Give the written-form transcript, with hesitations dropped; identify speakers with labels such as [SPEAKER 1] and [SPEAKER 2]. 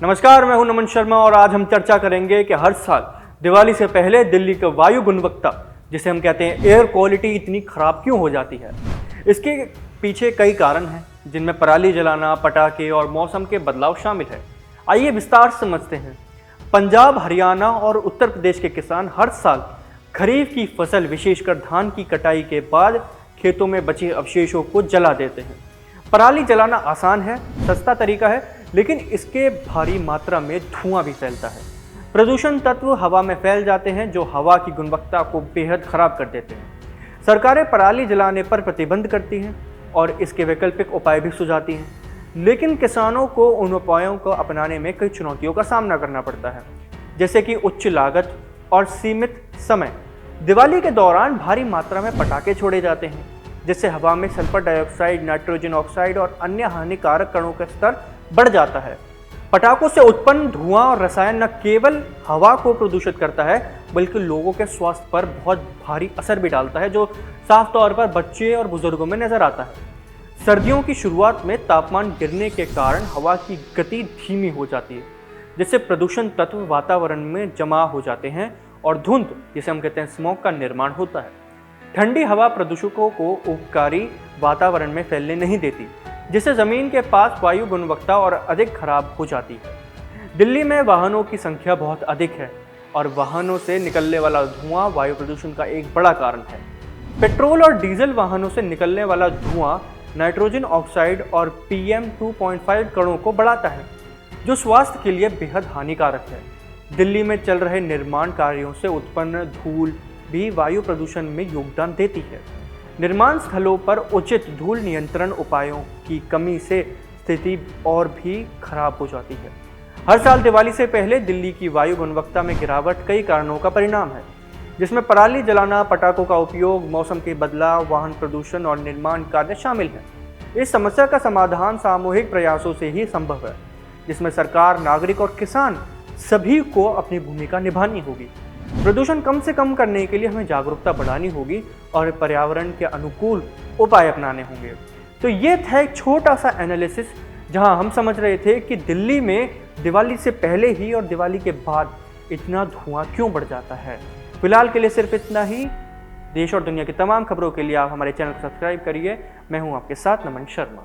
[SPEAKER 1] नमस्कार, मैं हूं नमन शर्मा और आज हम चर्चा करेंगे कि हर साल दिवाली से पहले दिल्ली की वायु गुणवत्ता, जिसे हम कहते हैं एयर क्वालिटी, इतनी खराब क्यों हो जाती है। इसके पीछे कई कारण हैं, जिनमें पराली जलाना, पटाखे और मौसम के बदलाव शामिल है। आइए विस्तार से समझते हैं। पंजाब, हरियाणा और उत्तर प्रदेश के किसान हर साल खरीफ की फसल, विशेषकर धान की कटाई के बाद खेतों में बचे अवशेषों को जला देते हैं। पराली जलाना आसान है, सस्ता तरीका है, लेकिन इसके भारी मात्रा में धुआं भी फैलता है। प्रदूषण तत्व हवा में फैल जाते हैं, जो हवा की गुणवत्ता को बेहद खराब कर देते हैं। सरकारें पराली जलाने पर प्रतिबंध करती हैं और इसके वैकल्पिक उपाय भी सुझाती हैं, लेकिन किसानों को उन उपायों को अपनाने में कई चुनौतियों का सामना करना पड़ता है, जैसे कि उच्च लागत और सीमित समय। दिवाली के दौरान भारी मात्रा में पटाखे छोड़े जाते हैं, जिससे हवा में सल्फर डाइऑक्साइड, नाइट्रोजन ऑक्साइड और अन्य हानिकारक कणों का स्तर बढ़ जाता है। पटाखों से उत्पन्न धुआं और रसायन न केवल हवा को प्रदूषित करता है, बल्कि लोगों के स्वास्थ्य पर बहुत भारी असर भी डालता है, जो साफ तौर पर बच्चे और बुजुर्गों में नजर आता है। सर्दियों की शुरुआत में तापमान गिरने के कारण हवा की गति धीमी हो जाती है, जिससे प्रदूषण तत्व वातावरण में जमा हो जाते हैं और धुंध, जिसे हम कहते हैं स्मोक, का निर्माण होता है। ठंडी हवा प्रदूषकों को उपकारी वातावरण में फैलने नहीं देती, जिससे जमीन के पास वायु गुणवत्ता और अधिक खराब हो जाती है। दिल्ली में वाहनों की संख्या बहुत अधिक है और वाहनों से निकलने वाला धुआं वायु प्रदूषण का एक बड़ा कारण है। पेट्रोल और डीजल वाहनों से निकलने वाला धुआं नाइट्रोजन ऑक्साइड और PM 2.5 कणों को बढ़ाता है, जो स्वास्थ्य के लिए बेहद हानिकारक है। दिल्ली में चल रहे निर्माण कार्यों से उत्पन्न धूल भी वायु प्रदूषण में योगदान देती है। निर्माण स्थलों पर उचित धूल नियंत्रण उपायों की कमी से स्थिति और भी खराब हो जाती है। हर साल दिवाली से पहले दिल्ली की वायु गुणवत्ता में गिरावट कई कारणों का परिणाम है, जिसमें पराली जलाना, पटाखों का उपयोग, मौसम के बदलाव, वाहन प्रदूषण और निर्माण कार्य शामिल हैं। इस समस्या का समाधान सामूहिक प्रयासों से ही संभव है, जिसमें सरकार, नागरिक और किसान सभी को अपनी भूमिका निभानी होगी। प्रदूषण कम से कम करने के लिए हमें जागरूकता बढ़ानी होगी और पर्यावरण के अनुकूल उपाय अपनाने होंगे। तो ये था एक छोटा सा एनालिसिस, जहां हम समझ रहे थे कि दिल्ली में दिवाली से पहले ही और दिवाली के बाद इतना धुआं क्यों बढ़ जाता है। फिलहाल के लिए सिर्फ इतना ही। देश और दुनिया की तमाम खबरों के लिए आप हमारे चैनल को सब्सक्राइब करिए। मैं हूं आपके साथ नमन शर्मा।